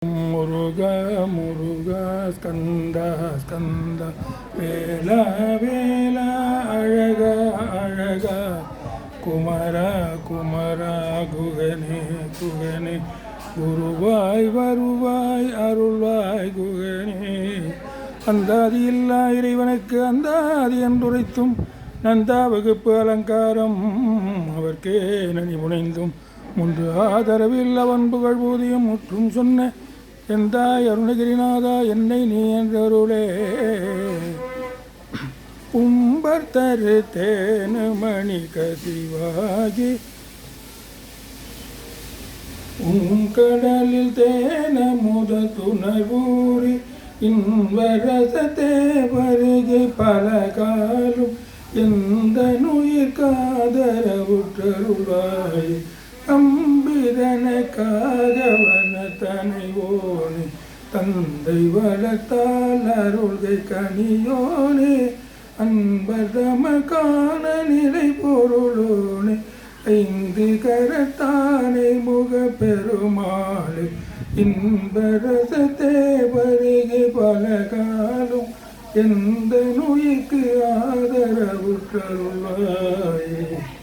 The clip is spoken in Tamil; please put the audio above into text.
முருகா முருகா ஸ்கந்தா ஸ்கந்தா வேலா வேலா அழகா அழகா குமரா குமரா குகனே குகனே குருவாய் வருவாய் அருள்வாய் குகனே அந்தாதி இல்லா இறைவனுக்கு அந்தாதி என்றுரைத்தும் நந்தா வகுப்பு அலங்காரம் அவர்க்கே நனி முனைந்தும் முன்பு ஆதரவில் அவன் புகழ் பூதியம் முற்றும் சொன்ன எந்தாய் அருணகிரிநாதா என்னை நீ என்றருளே உம்பர் தரு தேனு மணி கதிவாகி கடலில் தேன முத துணர்வூரி இன்வரசத்தே வருகை பல காலும் எந்த நுயிர் காதரவுற்றருளாய் அம்பிதனக்காகவன தனைவோனே தந்தை வளத்தால் அருள்கை கனியோனே அன்பர் தமக்கான நிலை பொருளோனே ஐந்து கரத்தானே முக பெருமாளே இன்பரசத்தே வருகை பல காலம் எந்த நுயிர்க்கு ஆதரவுற்றருளாயே.